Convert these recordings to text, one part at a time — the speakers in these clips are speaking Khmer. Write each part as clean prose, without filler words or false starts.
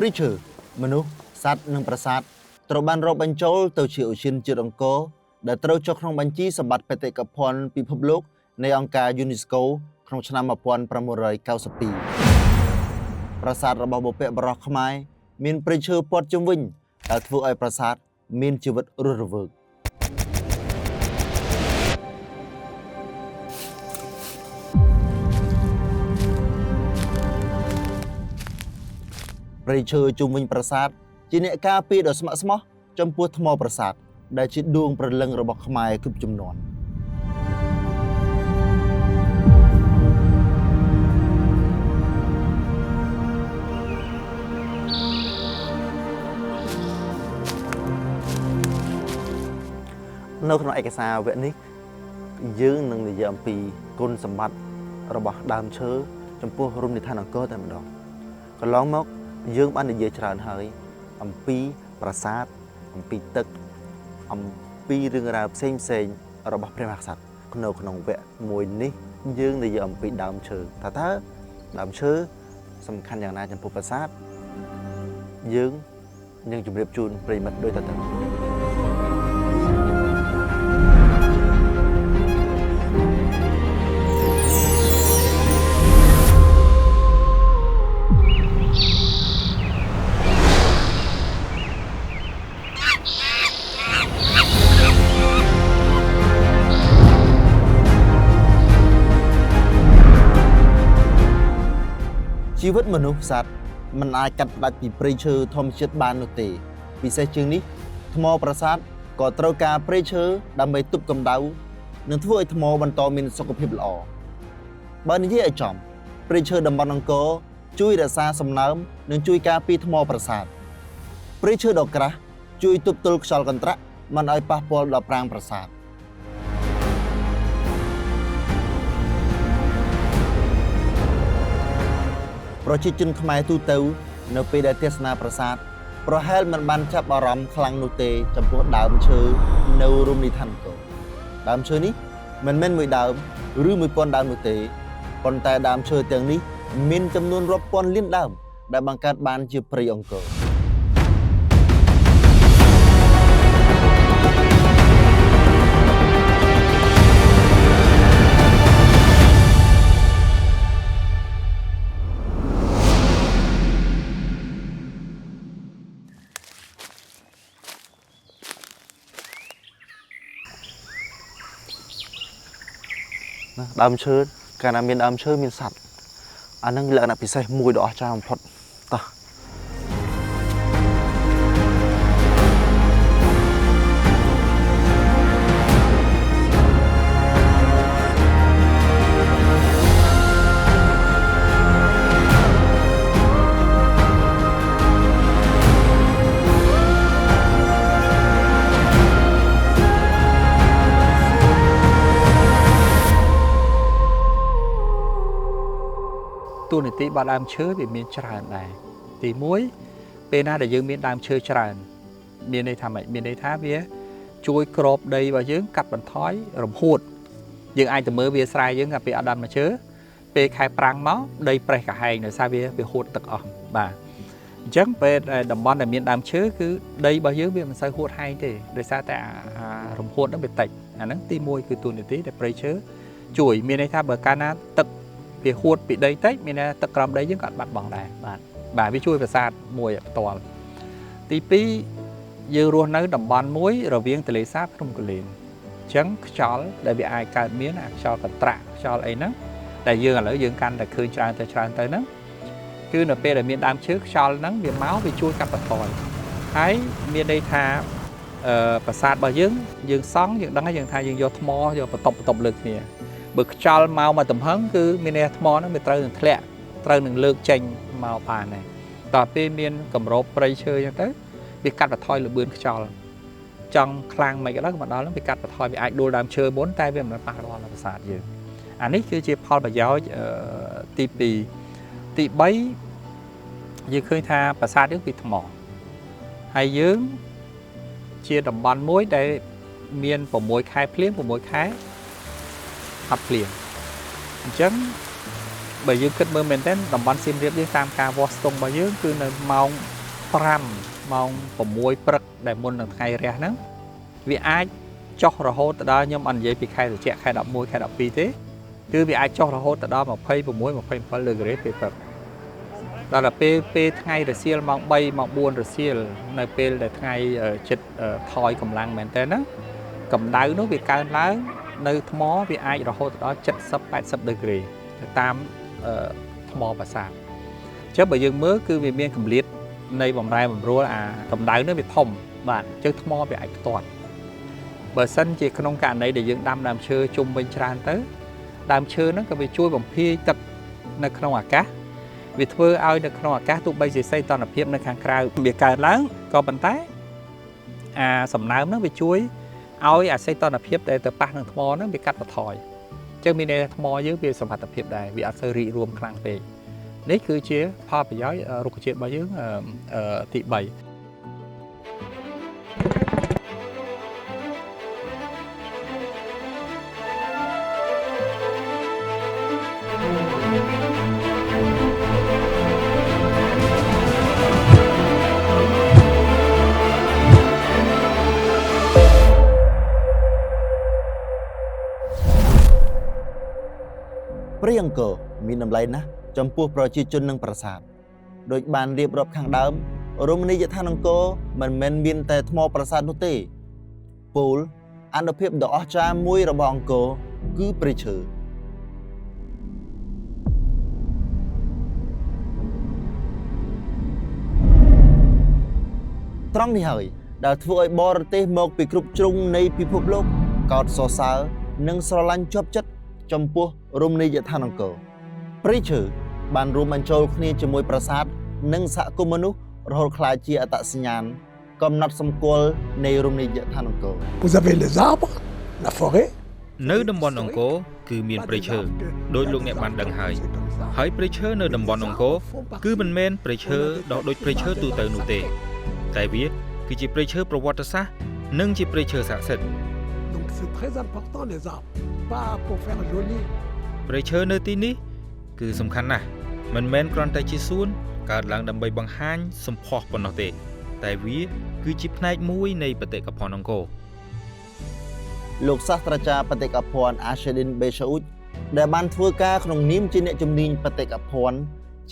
preacher មនុស្សសត្វនិងប្រាសាទត្រូវបានរាប់បញ្ចូលទៅជាឧទ្យានជាតិអង្គរដែលត្រូវចុះក្នុងបញ្ជីសម្បត្តិបេតិកភណ្ឌពិភពលោកនៃអង្គការ UNESCO ក្នុងឆ្នាំ1992ប្រាសាទរបស់បុព្វបុរសខ្មែរមានព្រៃឈើព័ទ្ធជុំវិញដែលធ្វើឲ្យប្រាសាទមានជីវិតរស់រវើកព្រៃឈើជុំវិញប្រាសាទជាអ្នកការពារដ៏ស្ម័គ្រស្មោះចំពោះថ្មប្រាសាទដែលជាដួងព្រលឹងរបស់ខ្មែរគ្រប់ជំនាន់នៅក្នុងឯកសារវគ្គនេះយើងនឹងនិយាយអំពីគុណសម្បត្តិរបស់ដើមឈើចំពោះរមណីយដ្ឋានអង្គរតែម្ដងកន្លងមកយើងបាននិយាយច្រើនហើយអំពីប្រាសាទអំពីទឹកអំពីរឿងរ៉ាវផ្សេងរបស់ព្រះមហាក្សត្រនៅក្នុងវគ្គមួយនេះយើងនិយាយអំពីដើមឈើតើដើមឈើសំខាន់យ៉ាងណាចំពោះប្រាសាទយើងនឹងជម្រាបជូនប្រិយមិត្តដូចតទៅជីវិតមនុស្សសត្វមិនអាចកាត់ផ្តាច់ពីព្រៃឈើធម្មជាតិបាននោះទេពិសេសជាងនេះថ្មប្រាសាទក៏ត្រូវការព្រៃឈើដើម្បីទប់កម្ដៅនិងធ្វើឲ្យថ្មបន្តមានសុខភាពល្អបើនិយាយឲ្យចំព្រៃឈើតំបន់អង្គរជួយរក្សាសំណើមនិងជួយការពារថ្មប្រាសាទព្រៃឈើដ៏ក្រាស់ជួយទប់ទល់ខ្យល់កន្ត្រាក់មិនឲ្យប៉ះពាល់ដល់ប្រាង្គប្រាសាទប្រជាជនខ្មែរទូទៅនៅពេលដែលទស្សនាប្រាសាទប្រហែលមិនបានចាប់អារម្មណ៍ខ្លាំងនោះទេចំពោះដើមឈើនៅរមណីយដ្ឋានអង្គរដើមឈើនេះមិនមែនមួយដើមឬ1000ដើមនោះទេប៉ុន្តែដើមឈើទាំងនេះមានចំនួនរាប់ពាន់លានដើមដែលបង្កើតបានជាព្រៃអង្គរដើមឈើកាលណាមានដើមឈើមានសត្វអានឹងលក្ខណៈពិសេសមួយដ៏អស្ចារ្យបំផុតតោះតួនាទីរបស់ដើមឈើវាមានច្រើនដែរទី1ពេលណាដែលយើងមានដើមឈើច្រើនមានន័យថាម៉េចមានន័យថាវាជួយគ្របដីរបស់យើងកាត់បន្ថយរំហួតយើងអាចទៅមើលវាស្រែយើងកាលពីអត់ដាំឈើពេលខែប្រាំងមកដីប្រេះកាហែងដោយសារវាហួតទឹកអស់បាទអញ្ចឹងពេលតំបន់ដែលមានដើមឈើគឺដីរបស់យើងវាមិនសូវហួតហែងទេដោយសារតែរំហួតហ្នឹងវាតិចអាហ្នឹងទី1គឺតួនាទីដែលព្រៃឈើជួយមានន័យថាបើកាលណាទឹកវាហួតពីដីតិចមានថាទឹកក្រោមដីយើងក៏បាត់បង់ដែរបាទវាជួយប្រាសាទមួយផ្ទាល់ទី2យើងរស់នៅតំបន់មួយរវាងទន្លេសាបភ្នំកូលែនអញ្ចឹងខ្យល់ដែលវាអាចកើតមានខ្យល់កន្ត្រាក់ខ្យល់អីហ្នឹងដែលយើងឥឡូវយើងកាន់តែឃើញច្រើនទៅហ្នឹងគឺនៅពេលដែលមានដើមឈើខ្យល់ហ្នឹងវាមកវាជួយកាត់បន្ថយហើយមានន័យថាប្រាសាទរបស់យើងសង់យើងដឹងហើយយើងថាយើងយកថ្មយកបន្ទប់លើគ្នាបើខ្យល់មកទំហឹងគឺមានន័យថ្មហ្នឹងវាត្រូវនឹងធ្លាក់ត្រូវនឹងលើកចេញមកបានដែរតើពេលមានកម្របព្រៃឈើអញ្ចឹងទៅវាកាត់បន្ថយល្បឿនខ្យល់ចង់ខ្លាំងមិនក៏ដោយមកដល់ហ្នឹងវាកាត់បន្ថយវាអាចដួលដើមឈើមុនតែវាមិនប៉ះពាល់ដល់ប្រាសាទយើងអានេះគឺជាផលប្រយោជន៍ទី2ទី3យើងឃើញថាប្រាសាទយើងពីថ្មហើយយើងជាតំបន់មួយដែលមាន6ខែភ្លៀង6ខែអត់ភ្លៀងអញ្ចឹង bởi dương kết mơ mình đến đồng bắn xiêm riệp dương tam ca vô stung bởi dương cứ nơi mong pram mong của muối bật để muốn được ngày rẻ nắng vì ai cho rồi hốt ở đó nhưng anh dễ bị khai được chạy khai đập muối khai đập pi thế cứ vì ai cho rồi hốt ở đó mà phây của muối mà phây phải lừa cái đấy đó là p ngày rồi xia mong bay mong buôn rồi xia nơi p để ngày chật thoi cầm lăng mình tên á cầm đáy nó bị cao lớn nơi mó vì ai rồi hốt ở đó chật sắp 80 degree tam mò và sàn chứ bởi dương mới cứ vì miền cầm liệtในบำรายบำรัวกำไดเนื้อไปท่อมบ้านเจอทมอไปไอ้ตอดเบอร์สั้นจีขนมการในเดี๋ยวยังดำเชื่อจุ่มเป็นชานเตอดำเชื่อนั่นก็ไปช่วยบ่มพี่กับในขนมอากาศวิธีเอาในขนมอากาศตุกใบสีใสตอนอภิบในข้างกลางเบียการล้างก็บรรทัดสำน้ำนั่นไปช่วยเอาใส่ตอนอภิบแต่แต่ปากหนึ่งทมอนั่นไปกัดปะถอยเจอมีในทมอเยอะเบียสัมผัสอภิบได้วิอัศรีรวมครั้งไปนี่คือเชื้อพอไปย้อยรุกเชื้อมาเยอะติใบเปรี้ยงเกอมีน้ำไหลนะจำพวกประชาชนนังประสาทโดยบานเรียบรอบข้างดำรวมนี้จะท่านังโกมันเมนบินแต่ทมอประสาทนุตีปูลอันดับเพียบดอกจามวยระบองโกคือปริเชอตรงนี้เหรอดาวทั่วบอร์เตมอกไปกรุบจงในพิภพโลกกอดโซซานังสลันจบจัดจำพวกรวมนี้จะท่านังโกปริเชอบ้านรูมันโจลนี่จะมวยประสาทนึ่งสะกุมนุษย์รอคลายเจียอัตสัญญาณกำนัดสมควรในรูนี้จะท่านองโก Vous avez les arbres, la forêt. នៅតំបន់អង្គរគឺមានព្រៃឈើដោយលោកអ្នកបានដឹងហើយព្រៃឈើនៅតំបន់អង្គរគឺមិនមែនព្រៃឈើដកដូចព្រៃឈើទូទៅនោះទេតែវាគឺជាព្រៃឈើប្រវត្តិសាស្ត្រនិងជាព្រៃឈើស័ក្តិសិទ្ធិ Donc c'est très important les arbres, pas pour faire joli. ព្រៃឈើនៅទីនេះគឺសំខាន់ណាស់មិនមែនគ្រាន់តែជាសួនកើតឡើងដើម្បីបង្ហាញសម្ផស្សប៉ុណ្ណោះទេតែវាគឺជាផ្នែកមួយនៃបេតិកភណ្ឌអង្គរ លោកសាស្ត្រាចារ្យបេតិកភណ្ឌ Ashedin Beshaut ដែលបានធ្វើការក្នុងនាមជាអ្នកជំនាញបេតិកភណ្ឌ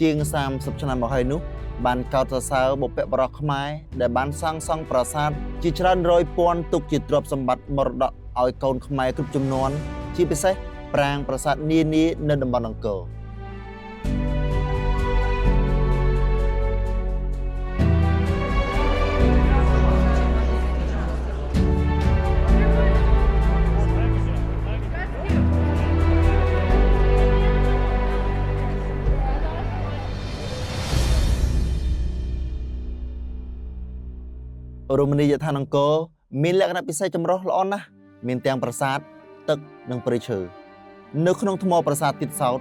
ជាង30ឆ្នាំមកហើយនោះបានកោតសរសើរបុព្វបុរសខ្មែរដែលបានសាងសង់ប្រាសាទជាច្រើនរយពាន់ទុកជាទ្រព្យសម្បត្តិមរតកឲ្យកូនខ្មែរគ្រប់ជំនាន់ជាពិសេសប្រាង្គប្រាសាទនានានៅតំបន់អង្គរ រមណីយដ្ឋានអង្គរមានលក្ខណៈពិសេសចម្រុះល្អណាស់មានទាំងប្រាសាទទឹកនិងព្រៃឈើនៅក្នុងថ្មប្រាសាទទៀតសោត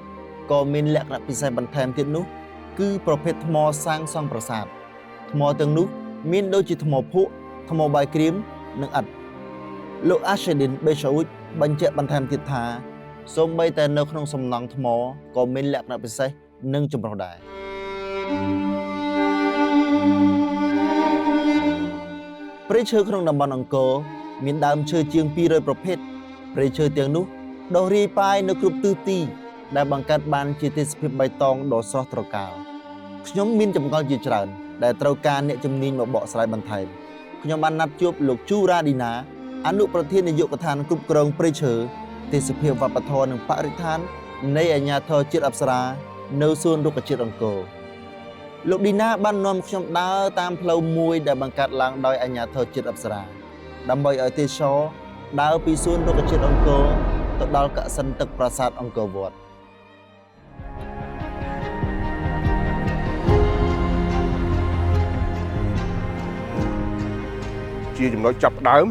ក៏មានលក្ខណៈពិសេសបន្ថែមទៀតនោះគឺប្រភេទថ្មសាងសង់ប្រាសាទថ្មទាំងនោះមានដូចជាថ្មភក់ថ្មបាយក្រៀមនិងឥដ្ឋលោក Ashedin Beshaut បញ្ជាក់បន្ថែមទៀតថាសូម្បីតែនៅក្នុងសំណង់ថ្មក៏មានលក្ខណៈពិសេសនិងចម្រុះដែរ ព្រៃឈើក្នុងតំបន់អង្គរមានដើមឈើជាង 200 ប្រភេទព្រៃឈើទាំងនោះដុះរាយប៉ាយនៅគ្រប់ទិសទីដែលបង្កើតបានជាទេសភាពបៃតងដ៏ស្រស់ត្រកាលខ្ញុំមានចម្ងល់ជាច្រើនដែលត្រូវការអ្នកជំនាញមកបកស្រាយបន្ថែមខ្ញុំបានណាត់ជួបលោកជូរ៉ាឌីណាអនុប្រធាននាយកដ្ឋានគ្រប់គ្រងព្រៃឈើទេសភាពវប្បធម៌និងបរិស្ថាននៃអាជ្ញាធរជាតិអប្សរានៅសួនរុក្ខជាតិអង្គរ លោកឌីណាបាននាំខ្ញុំដើរតាមផ្លូវមួយដែលបង្កើតឡើងដោយអាជ្ញាធរជាតិអប្សរាដើម្បីឲ្យទេសចរដើរពីសួនរុក្ខជាតិអង្គរទៅដល់កសិនទឹកប្រាសាទអង្គរវត្ត ជាចំណុចចាប់ដើម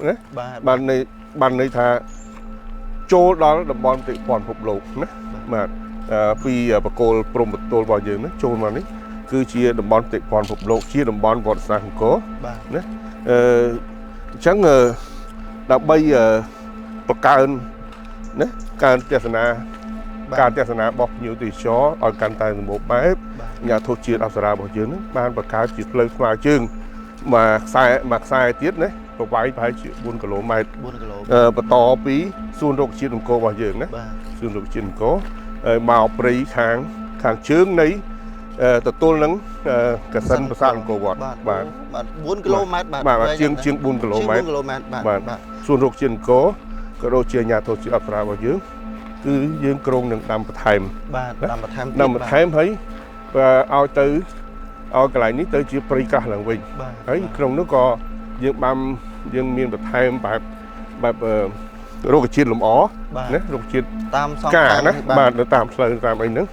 ណាបានន័យថាចូលដល់តំបន់បេតិកភណ្ឌពិភពលោកណាបាទពីបកគោលព្រំប្រទល់របស់យើងណាចូលមកនេះគឺជាតំបន់បេតិកភណ្ឌពិភពលោកជាតំបន់វត្តសាស្ត្រអង្គរណាអញ្ចឹងដើម្បីបង្កើនណាការទស្សនា ការទស្សនារបស់ភ្ញៀវទេសចរឲ្យកាន់តែសម្បូរបែបnhàធុជាតិអប្សរារបស់យើងហ្នឹងបានបង្កើតជាផ្លូវស្មើជើងមួយខ្សែទៀតណាប្រវែងប្រហែលជា4គីឡូម៉ែត្របន្តពីសួនរុក្ខជាតិអង្គររបស់យើងណាសួនរុក្ខជាតិអង្គរមកព្រៃខាងជើងនៃទទួលនឹងកសិនប្រាសាទអង្គរវត្តបាទ4គីឡូម៉ែត្របាទជាង4គីឡូម៉ែត្របាទសួនរុក្ខជាតិអង្គរក៏ដូចជាអាញាធិបតេយ្យអប្សរារបស់យើងគឺយើងក្រុងនឹងដាំបន្ថែមបាទដាំបន្ថែមហើយឲ្យទៅឲ្យកន្លែងនេះទៅជាព្រៃកាសឡើងវិញហើយក្នុងនោះក៏យើងមានបន្ថែមបែបរុក្ខជាតិលម្អណារុក្ខជាតិតាមសងការណាបាទនៅតាមផ្លូវតាមអីហ្នឹង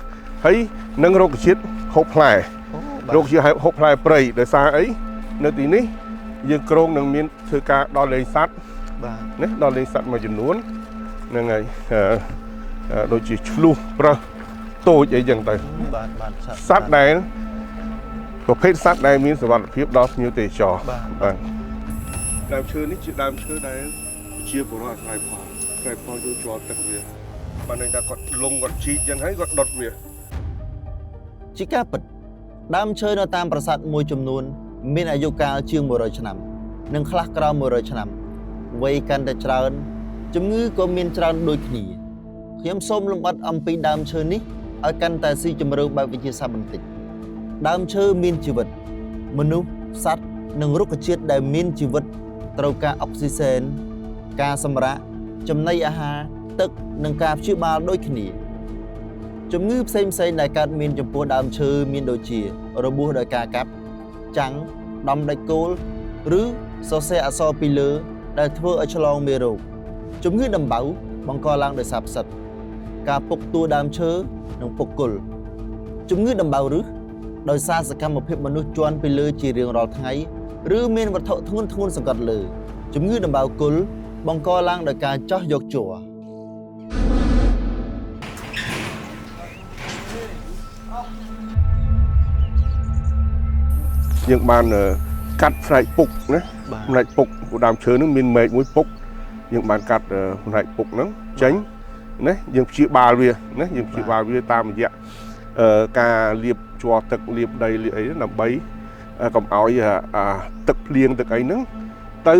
ហើយនឹងរុក្ខជាតិហូបផ្លែរុក្ខជាតិហូបផ្លែព្រៃដោយសារអីនៅទីនេះយើងក្រុងនឹងមានធ្វើការដល់លេងសត្វបាទណាដល់លេងសត្វមួយចំនួនហ្នឹងហើយដូចជាឆ្លុះប្រើសតូចអីចឹងទៅបាទសត្វដែលប្រភេទសត្វដែលមានសុវត្ថិភាពដល់ភ្ញៀវទេសចរបាទដើមឈើនេះជាដើមឈើដែលជាបុរសអាស្រ័យផលយកជាប់ទឹកវាបានន័យថាគាត់លងគាត់ជីកចឹងហើយគាត់ដុតវាជាការពិតដើមឈើនៅតាមប្រាសាទមួយចំនួនមានអាយុកាលជាង100ឆ្នាំនិងខ្លះក្រោម100ឆ្នាំវ័យកាន់តែច្រើនជំងឺក៏មានច្រើនដូចគ្នាខ្ញុំសូមលម្អិតអំពីដើមឈើនេះឲ្យកាន់តែស៊ីជម្រៅបែបវិទ្យាសាស្ត្របន្តិចដើមឈើមានជីវិតមនុស្សសត្វនិងរុក្ខជាតិដែលមានជីវិតត្រូវការអុកស៊ីសែនការសម្រាកចំណីអាហារទឹកនិងការព្យាបាលដូចគ្នាជំងឺផ្សេងដែលកើតមានចំពោះដើមឈើមានដូចជារបួសដោយការកាប់ចាំងដំដាច់គោលឬសរសៃអក្សរពីលើដែលធ្វើឲ្យឆ្លងមេរោគជំងឺដំបៅបង្កឡើងដោយសារផ្សិតការពុកតួដើមឈើនិងពុកគល់ជំងឺដំបៅឫសដោយសារសកម្មភាពមនុស្សជន់ពីលើជារៀងរាល់ថ្ងៃឬមានវត្ថុធ្ងន់សង្កត់លើជំងឺដំបៅគល់បង្កឡើងដោយការចោះយកជ័រយើងបានកាត់ផ្នែកពុកណាផ្នែកពុកដើមឈើហ្នឹងមានមែកមួយពុកយើងបានកាត់ផ្នែកពុកហ្នឹងចេញណាយើងព្យាបាលវាណាយើងព្យាបាលវាតាមរយៈការលាបជ័រទឹកលាបដីលាបអីដើម្បីកុំឲ្យទឹកភ្លៀងទឹកអីហ្នឹងទៅ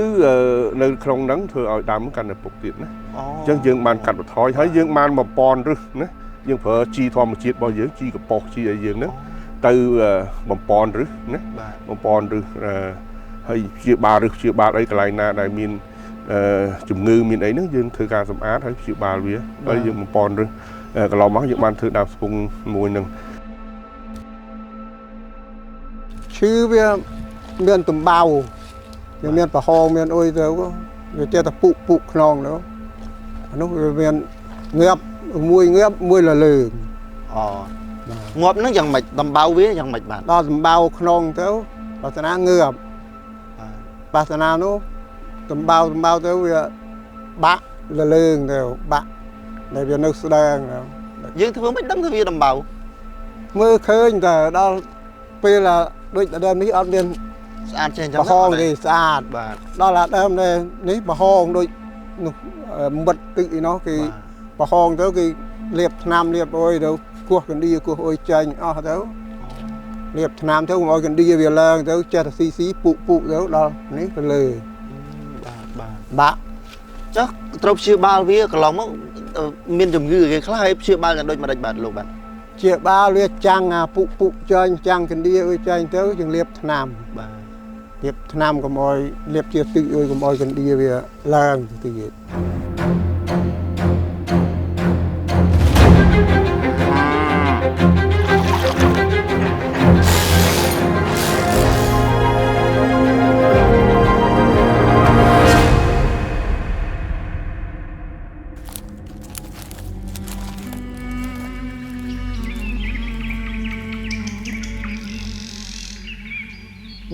នៅក្នុងហ្នឹងធ្វើឲ្យដើមកាន់តែពុកទៀតណាអញ្ចឹងយើងបានកាត់បន្ថយហើយយើងបានបំពន់ឫសណាយើងប្រើជីធម្មជាតិរបស់យើងជីកប៉ុសជីអីយើងហ្នឹងទៅបំពន់ឫសណាបំពន់ឫសហើយព្យាបាលឫសព្យាបាលអីកន្លែងណាដែលមានជំងឺមានអីហ្នឹងយើងធ្វើការសម្អាតហើយព្យាបាលវាហើយយើងបំពន់ឫសកន្លងមកយើងបានធ្វើដើមស្ពងមួយហ្នឹងឈឺវាមានតំបៅវាមានប្រហោងមានអុយទៅវាចេះតែពុកខ្នងទៅអានោះវាមានងាប់មួយលលើងងាប់ហ្នឹងយ៉ាងម៉េចតំបៅវាយ៉ាងម៉េចបាទដល់តំបៅខ្នងទៅបាសនាងើបបាសនានោះតំបៅទៅវាបាក់លលើងទៅបាក់ដែលវានៅស្ដើងយើងធ្វើមិនដឹងថាវាតំបៅមើលឃើញតែដល់ពេលដូចដើមនេះអត់មានស្អាតចេះអញ្ចឹងប្រហោងទេស្អាតបាទដល់ដើមនេះប្រហោងដូចនោះមិត្តទឹកអីនោះគេប្រហោងទៅគេលាបថ្នាំលាបអុយទៅគោះកណ្ដៀគោះអុយចាញ់អស់ទៅលាបថ្នាំទៅកុំឲ្យកណ្ដៀវាឡើងទៅចេះតែស៊ីពុកទៅដល់នេះទៅលើបាក់ចុះត្រូវព្យាបាលវាកន្លងមកមានជំងឺគេខ្លះហើយព្យាបាលกันដូចម្ដេចបាទលោកបាទព្យាបាលវាចាំងពុកចាញ់ចាំងកណ្ដៀអុយចាញ់ទៅយើងលាបថ្នាំបាទលាបថ្នាំកុំឲ្យលាបជាទឹកអុយកុំឲ្យកណ្ដៀវាឡើងទៅទៀត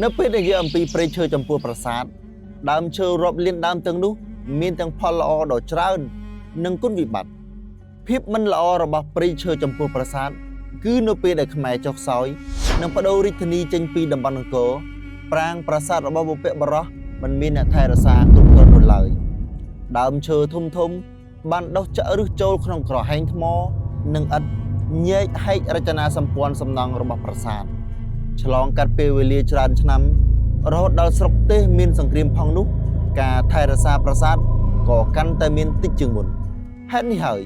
នៅពេលដែលនិយាយអំពីព្រៃឈើចំពោះប្រាសាទដើមឈើរាប់លានដើមទាំងនោះមានទាំងផលល្អដ៏ច្រើននិងគុណវិបត្តិភាពមិនល្អរបស់ព្រៃឈើចំពោះប្រាសាទគឺនៅពេលដែលខ្មែរចុះខ្សោយនិងបដូររាជធានីចេញពីតំបន់អង្គរប្រាង្គប្រាសាទរបស់បុព្វបុរសមិនមានអ្នកថែរក្សាគ្រប់គ្រាន់នោះឡើយដើមឈើធំបានដុះចាក់ឫសចូលក្នុងក្រហែងថ្ម និងឥដ្ឋញែកហែករចនាសម្ព័ន្ធសំណង់របស់ប្រាសាទឆ្លងកាត់ពេលវេលាច្រើនឆ្នាំរហូតដល់ស្រុកទេសមានសង្គ្រាមផងនោះការថែរក្សាប្រាសាទក៏កាន់តែមានតិចជាងមុនហេតុនេះហើយ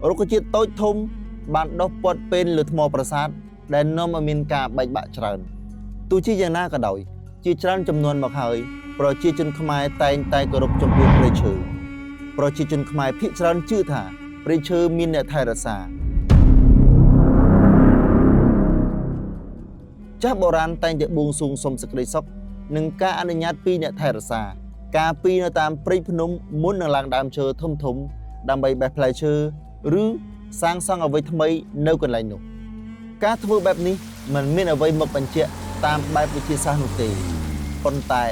រុក្ខជាតិតូចធំបានដុះព័ទ្ធពេលលើថ្មប្រាសាទដែលនាំឲ្យមានការបែកបាក់ច្រើនទោះជាយ៉ាងណាក៏ដោយជាច្រើនចំនួនមកហើយប្រជាជនខ្មែរតែងតែគោរពចំពោះព្រៃឈើប្រជាជនខ្មែរភាគច្រើនជឿថាព្រៃឈើមានអ្នកថែរក្សាចាស់បុរាណតែងតែបួងសួងសុំសេចក្តីសុខនិងការអនុញ្ញាតពីអ្នកថែរក្សាការពីនៅតាមព្រៃភ្នំមុននឹងឡើងដើមឈើធំដើម្បីបេះផ្លែឈើឬសាងសង់អ្វីថ្មីនៅកន្លែងនោះការធ្វើបែបនេះមិនមានអ្វីមកបញ្ជាក់តាមបែបវិទ្យាសាស្ត្រនោះទេប៉ុន្តែ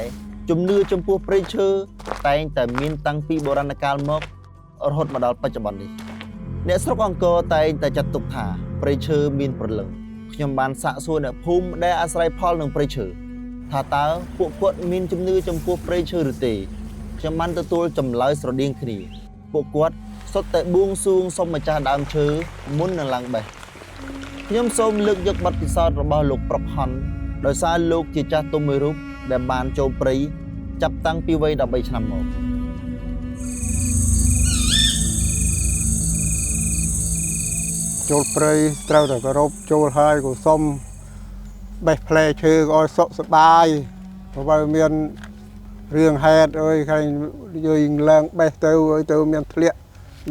ជំនឿចំពោះព្រៃឈើតែងតែមានតាំងពីបុរាណកាលមករហូតមកដល់បច្ចុប្បន្ននេះអ្នកស្រុកអង្គរតែងតែចាត់ទុកថាព្រៃឈើមានព្រលឹងខ្ញុំបានសាកសួរអ្នកភូមិដែលអាស្រ័យផលនឹងព្រៃឈើថាតើពួកគាត់មានជំនឿចំពោះព្រៃឈើឬទេខ្ញុំបានទទួលចម្លើយស្រដៀងគ្នាពួកគាត់សុទ្ធតែបួងសួងសុំម្ចាស់ដើមឈើមុននឹងឡើងបេះខ្ញុំសូមលើកយកបទពិសោធន៍របស់លោកប្រុកហុនដោយសារលោកជាចាស់ទុំមួយរូបដែលបានចូលព្រៃចាប់តាំងពីវ័យ13ឆ្នាំមកចូលព្រៃត្រូវតែគោរពចូលហើយក៏សុំបេះផ្លែឈើឲ្យសុខសប្បាយព្រោះបើមានរឿងហេតុអើយឃើញយើងឡើងបេះទៅឲ្យទៅមានធ្លាក់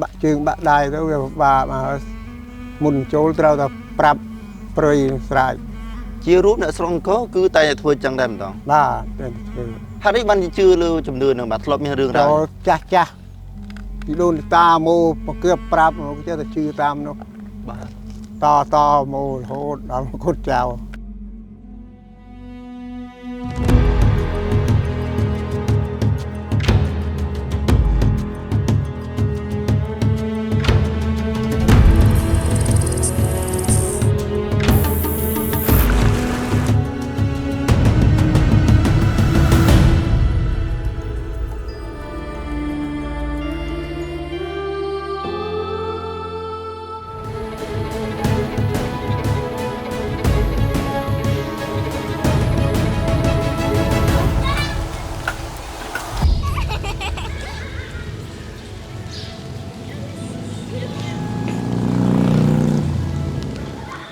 បាក់ជើងបាក់ដៃទៅវាពិបាកមកមុនចូលត្រូវតែប្រាប់ព្រៃស្រេចជារូបអ្នកស្រុកអង្គរគឺតែធ្វើចឹងដែរម្ដងបាទតែធ្វើហើយនេះបានជឿលើជំនឿនឹងបាទធ្លាប់មានរឿងរ៉ាវចាស់ពីដូនតាមកមកគឿបប្រាប់មកចេះតែជឿតាមនោះបាទតមករហូតដល់មកគុតចៅ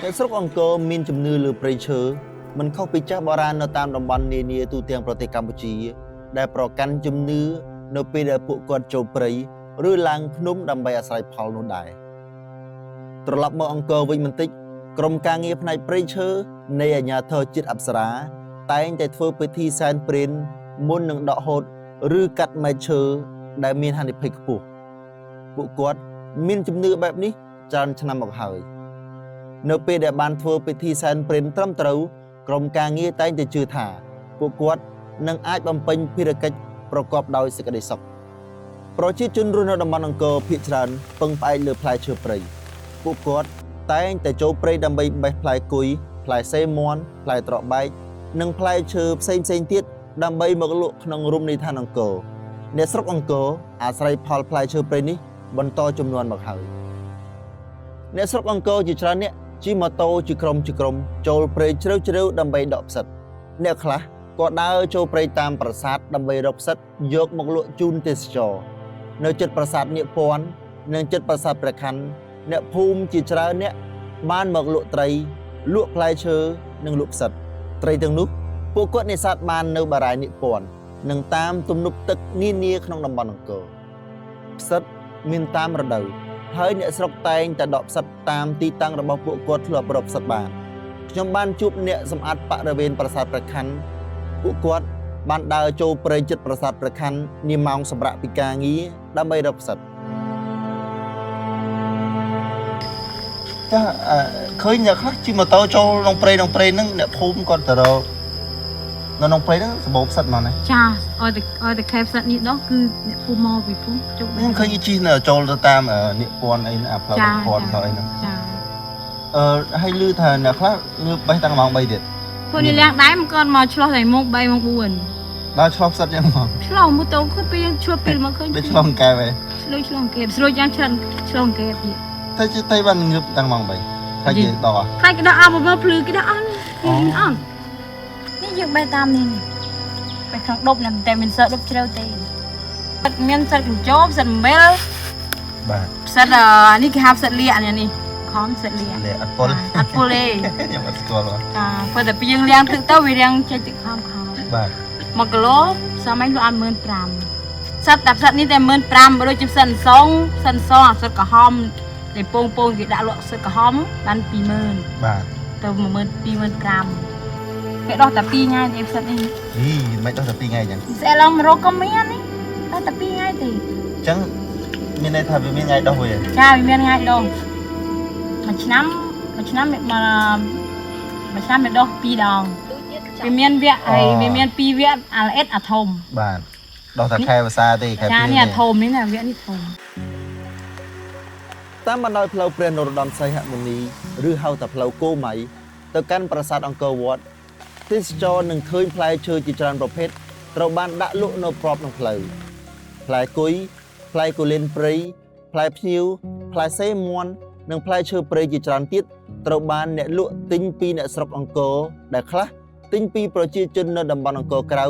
អ្នកស្រុកអង្គរមានជំនឿលើព្រៃឈើមិនខុសពីចាស់បុរាណនៅតាមតំបន់នានាទូទាំងប្រទេសកម្ពុជាដែលប្រកាន់ជំនឿនៅពេលដែលពួកគាត់ចូលព្រៃឬឡើងភ្នំដើម្បីអាស្រ័យផលនោះដែរត្រឡប់មកអង្គរវិញបន្តិចក្រុមការងារផ្នែកព្រៃឈើនៃអាជ្ញាធរជាតិអប្សរាតែងតែធ្វើពិធីសែនព្រេនមុននឹងដកហូតឬកាត់មែកឈើដែលមានហានិភ័យខ្ពស់ពួកគាត់មានជំនឿបែបនេះច្រើនឆ្នាំមកហើយនៅពេលដែលបានធ្វើពិធីសែនព្រេនត្រឹមត្រូវក្រុមការងារតែងតែជឿថាពួកគាត់នឹងអាចបំពេញភារកិច្ចប្រកបដោយសេចក្តីសុខប្រជាជនរស់នៅតំបន់អង្គរភាគច្រើនពឹងផ្អែកលើផ្លែឈើព្រៃពួកគាត់តែងតែចូលព្រៃដើម្បីបេះផ្លែគុយផ្លែសេមាន់ផ្លែត្របែកនិងផ្លែឈើផ្សេងទៀតដើម្បីមកលក់ក្នុងរមណីយដ្ឋានអង្គរអ្នកស្រុកអង្គរអាស្រ័យផលផ្លែឈើព្រៃនេះបន្តចំនួនមកហើយអ្នកស្រុកអង្គរជាច្រើនអ្នកជិះម៉ូតូជាក្រុមចូលព្រៃជ្រៅដើម្បីដកផ្សិតអ្នកខ្លះក៏ដើរចូលព្រៃតាមប្រាសាទដើម្បីរកផ្សិតយកមកលក់ជូនទេសចរនៅជិតប្រាសាទនាគពន្ធនិងជិតប្រាសាទព្រះខ័នអ្នកភូមិជាច្រើនអ្នកបានមកលក់ត្រីលក់ផ្លែឈើនិងលក់ផ្សិតត្រីទាំងនោះពួកគាត់នេសាទបាននៅបារាយណ៍នាគពន្ធនិងតាមទំនប់ទឹកនានាក្នុងតំបន់អង្គរផ្សិតមានតាមរដូវហើយអ្នកស្រុកតែងតែដកផ្សិតតាមទីតាំងរបស់ពួកគាត់ធ្លាប់រកផ្សិតបានខ្ញុំបានជួបអ្នកសម្អាតបរិវេណប្រាសាទព្រះខ័នពួកគាត់បានដើរចូលព្រៃជិតប្រាសាទព្រះខ័ននាម៉ោងសម្រាប់ពីការងារដើម្បីរកផ្សិតចាឃើញអ្នកខ្លះជិះម៉ូតូចូលក្នុងព្រៃហ្នឹងអ្នកភូមិគាត់ទៅរកនៅក្នុងព្រៃហ្នឹងសម្បូរផ្សិតមកណាចាឲ្យតែខែផ្សិតនេះនោះគឺអ្នកភូមិមកពីភូមិចូលខ្ញុំឃើញជិះនៅចូលទៅតាមនាគពន្ធអីអាផ្លូវនាគពន្ធទៅអីហ្នឹងចាហើយឮថាអ្នកខ្លះងើបបេះតាំងម៉ោង3ទៀតពួកនេះឡើងដែរមិនគាត់មកឆ្លោះតែម៉ោង3ម៉ោង4ដល់ឆ្លោះផ្សិតយ៉ាងហ្មងឆ្លោះម៉ូតូគឺពេលយើងឈួតពេលមកឃើញពេលឆ្លោះកែបហ៎ឆ្លោះកែបស្រួយយ៉ាងច្រើនឆ្លោះកែបទៀត tay ban ngập tăng mong vậy thay gì đỏ thay cái đó ao mà phứ cái đó ăn ănนี่យើងបែរតាមនេះបែរខាងដប់ណាតែមិនសើដប់ជ្រៅទេទឹកមានសិតកញ្ចប់សិតអំបិល បាទ សិតនេះគេហៅសិតលាអានេះខំសិតលា លេអត់ពុល អត់ពុលទេ ខ្ញុំអត់ស្គាល់បាទ ចាព្រោះតែយើងលាងទឹកទៅវារាងចេញទឹកខំខំ បាទ 1គីឡូសម័យលក់អត់15,000សិតតែសិតនេះតែ15,000បើដូចជាសិនសងអាសិតក្រហមតែពងគេដាក់លក់សិតក្រហមបាន20,000 បាទ ទៅ120,000ក្រាមគេដោះតែ2ថ្ងៃទេផ្សិតនេះ មិនដោះតែ2ថ្ងៃអញ្ចឹង ស្អែកឡើង100ក៏មាននេះដោះតែ2ថ្ងៃទេ អញ្ចឹងមានន័យថាវាមានថ្ងៃដោះវិញ ចាវាមានថ្ងៃដោះមួយឆ្នាំមានដោះ2ដងវាមានវគ្គហើយវាមាន2វគ្គអាល្អិតអាធំ បាទដោះតែខែភាសាទេខែ ចានេះអាធំនេះណាវគ្គនេះធំ តាមបណ្ដោយផ្លូវព្រះនរោត្តមសីហមុនីឬហៅថាផ្លូវគោម៉ៃទៅកាន់ប្រាសាទអង្គរវត្តទេសចរនឹងឃើញផ្លែឈើជាច្រើនប្រភេទត្រូវបានដាក់លក់នៅប្របនឹងផ្លូវផ្លែគុយផ្លែកូលែនព្រៃផ្លែភ្ញៀវផ្លែសេមាន់និងផ្លែឈើព្រៃជាច្រើនទៀតត្រូវបានអ្នកលក់ទិញពីអ្នកស្រុកអង្គរដែលខ្លះទិញពីប្រជាជននៅតំបន់អង្គរក្រៅ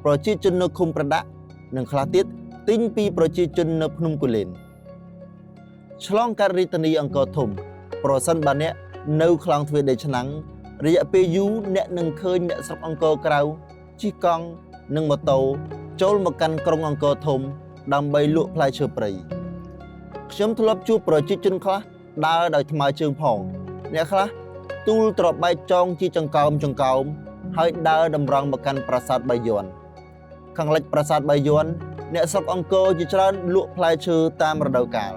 ប្រជាជននៅឃុំប្រដាក់និងខ្លះទៀតទិញពីប្រជាជននៅភ្នំគូលែន ឆ្លងកាត់រាជធានីអង្គរធំប្រសិនបើអ្នកនៅខ្លងទ្វារដីឆ្នាំងរយៈពេលយូរអ្នកនឹងឃើញអ្នកស្រុកអង្គរក្រៅជិះកង់និងម៉ូតូចូលមកកាន់ក្រុងអង្គរធំដើម្បីលក់ផ្លែឈើព្រៃខ្ញុំធ្លាប់ជួបប្រជាជនខ្លះដើរដោយថ្មើរជើងផងអ្នកខ្លះទូលត្របែកចងជាចង្កោមហើយដើរតម្រង់មកកាន់ប្រាសាទបាយ័នខាងលិចប្រាសាទបាយ័នអ្នកស្រុកអង្គរជាច្រើនលក់ផ្លែឈើតាមរដូវកាល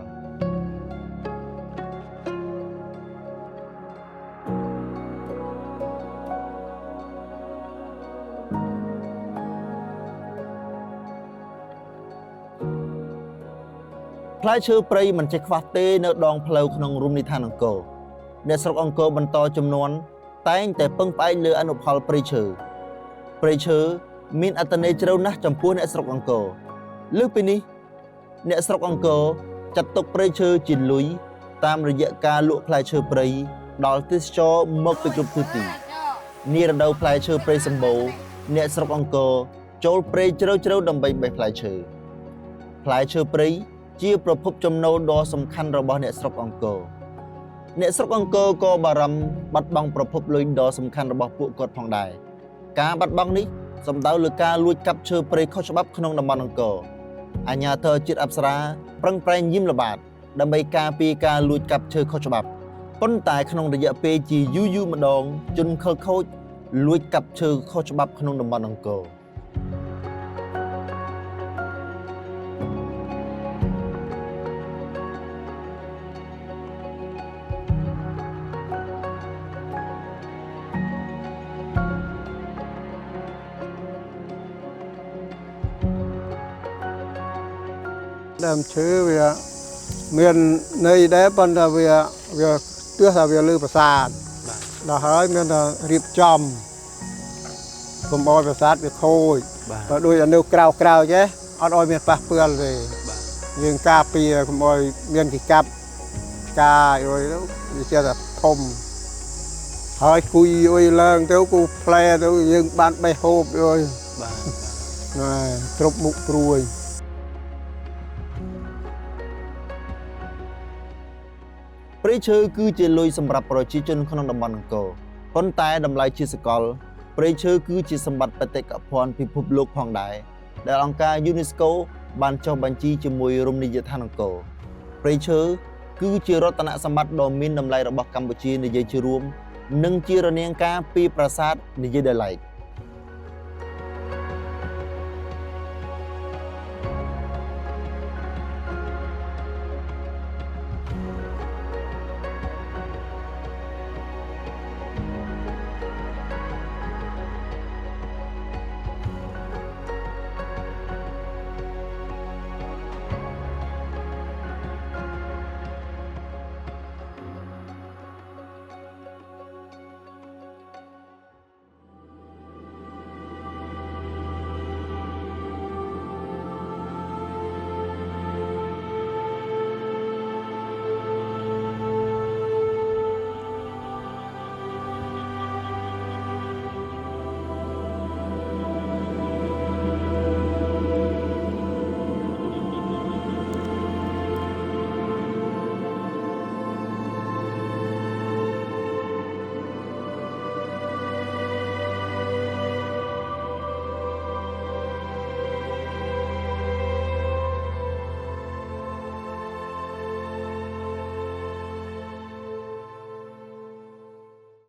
ផ្លែឈើព្រៃមិនចេះខ្វះទេនៅដងផ្លូវក្នុងរមណីយដ្ឋានអង្គរអ្នកស្រុកអង្គរបន្តចំនួនតែងតែពឹងផ្អែកលើអនុផលព្រៃឈើមានអត្ថន័យជ្រៅណាស់ចំពោះអ្នកស្រុកអង្គរលើសពីនេះអ្នកស្រុកអង្គរចាត់ទុកព្រៃឈើជាលុយតាមរយៈការលក់ផ្លែឈើព្រៃដល់ទេសចរមកពីគ្រប់ទិសទីនារដូវផ្លែឈើព្រៃសម្បូរអ្នកស្រុកអង្គរចូលព្រៃជ្រៅដើម្បីបេះផ្លែឈើព្រៃ ជាប្រភពចំណូលដ៏សំខាន់របស់អ្នកស្រុកអង្គរអ្នកស្រុកអង្គរក៏បារម្ភបាត់បង់ប្រភពលុយដ៏សំខាន់របស់ពួកគាត់ផងដែរការបាត់បង់នេះសំដៅលើការលួចកាប់ឈើព្រៃខុសច្បាប់ក្នុងតំបន់អង្គរអាជ្ញាធរជាតិអប្សរាប្រឹងប្រែងយាមល្បាតដើម្បីការពារការលួចកាប់ឈើខុសច្បាប់ប៉ុន្តែក្នុងរយៈពេលជាយូរម្ដងជនខិលខូចលួចកាប់ឈើខុសច្បាប់ក្នុងតំបន់អង្គរ ដើមឈើវាមានន័យដែរប៉ុន្តែវាទោះថាវាលើប្រាសាទដល់ហើយមានតែរៀបចំកុំឲ្យប្រាសាទវាខូចបើដូចអានៅក្រៅចេះអត់ឲ្យមានប៉ះពាល់ទេយើងការពារកុំឲ្យមានគេកាប់ការអីវាជាតែធំហើយគួយអុយឡើងទៅគូផ្លែទៅយើងបានបេះហូបអុយបាទគ្រប់មុខព្រួយ ព្រៃឈើគឺជាលុយសម្រាប់ប្រជាជនក្នុងតំបន់អង្គរប៉ុន្តែតម្លៃជាសកលព្រៃឈើគឺជាសម្បត្តិបេតិកភណ្ឌពិភពលោកផងដែរដែលអង្គការ UNESCO បានចុះបញ្ជីជាមួយរមណីយដ្ឋានអង្គរព្រៃឈើគឺជារតនសម្បត្តិដ៏មានតម្លៃរបស់កម្ពុជានិយាយជារួមនិងជារនាំងការពីប្រាសាទនិយាយដោយឡែក